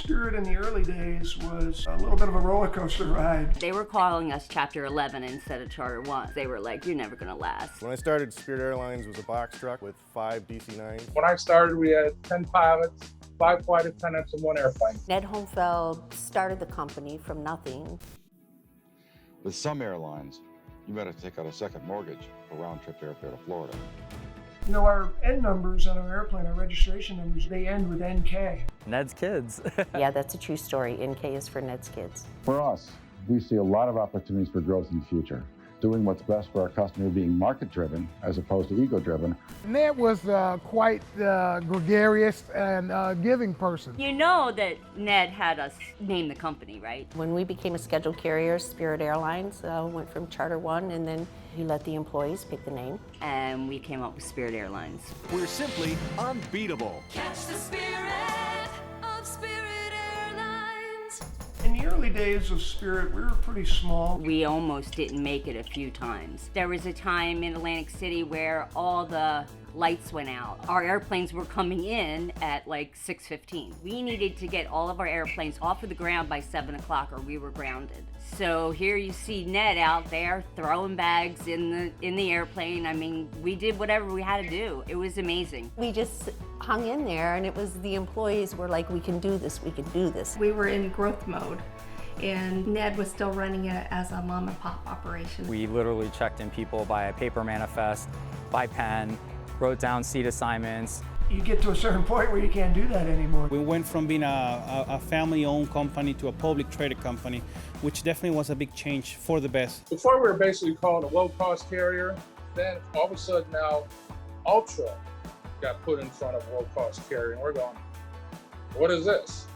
Spirit in the early days was a little bit of a roller coaster ride. They were calling us Chapter 11 instead of Charter 1. They were like, you're never gonna last. When I started, Spirit Airlines was a box truck with 5 DC-9s. When I started, we had 10 pilots, 5 flight attendants, and 1 airplane. Ned Homefeld started the company from nothing. With some airlines, you better take out a second mortgage for round-trip airfare to Florida. You know, our N numbers on our airplane, our registration numbers, they end with NK. Ned's kids. Yeah, that's a true story. NK is for Ned's kids. For us, we see a lot of opportunities for growth in the future. Doing what's best for our customer, being market-driven as opposed to ego-driven. Ned was quite gregarious and giving person. You know that Ned had us name the company, right? When we became a scheduled carrier, Spirit Airlines went from Charter 1, and then he let the employees pick the name. And we came up with Spirit Airlines. We're simply unbeatable. Catch the spirit of Spirit Airlines. In the early days of Spirit, we were pretty small. We almost didn't make it a few times. There was a time in Atlantic City where all the lights went out. Our airplanes were coming in at like 6:15. We needed to get all of our airplanes off of the ground by 7 o'clock or we were grounded. So here you see Ned out there throwing bags in the airplane. I mean, we did whatever we had to do. It was amazing. We just hung in there, and it was the employees were like, we can do this, we can do this. We were in growth mode, and Ned was still running it as a mom and pop operation. We literally checked in people by a paper manifest, by pen, wrote down seat assignments. You get to a certain point where you can't do that anymore. We went from being a family-owned company to a public traded company, which definitely was a big change for the best. Before we were basically called a low-cost carrier, then all of a sudden now, Ultra got put in front of low-cost carrier, and we're going, what is this?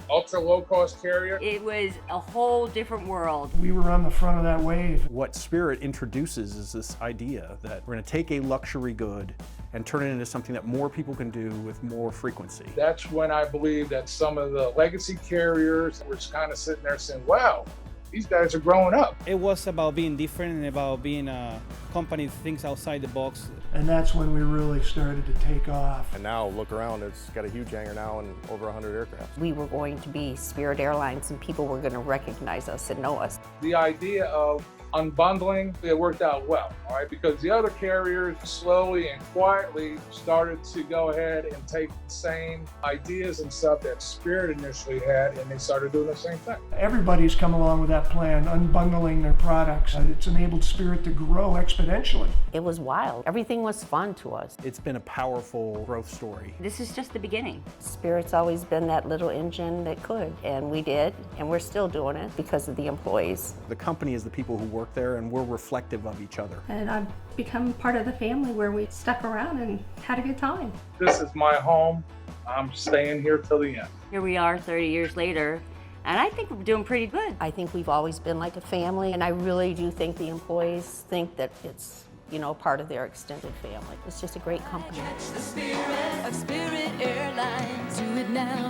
Ultra low-cost carrier? It was a whole different world. We were on the front of that wave. What Spirit introduces is this idea that we're going to take a luxury good and turn it into something that more people can do with more frequency. That's when I believe that some of the legacy carriers were kind of sitting there saying, wow, these guys are growing up. It was about being different and about being a company that thinks outside the box. And that's when we really started to take off. And now, look around, it's got a huge hangar now and over 100 aircraft. We were going to be Spirit Airlines, and people were going to recognize us and know us. The idea of unbundling, it worked out well, all right? Because the other carriers slowly and quietly started to go ahead and take the same ideas and stuff that Spirit initially had, and they started doing the same thing. Everybody's come along with that plan, unbundling their products. It's enabled Spirit to grow exponentially. It was wild. Everything was fun to us. It's been a powerful growth story. This is just the beginning. Spirit's always been that little engine that could, and we did, and we're still doing it because of the employees. The company is the people who work there, and we're reflective of each other. And I've become part of the family where we stuck around and had a good time. This is my home. I'm staying here till the end. Here we are 30 years later, and I think we're doing pretty good. I think we've always been like a family, and I really do think the employees think that it's, you know, part of their extended family. It's just a great company. Catch the spirit of Spirit Airlines. Do it now.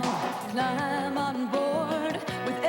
Climb on board with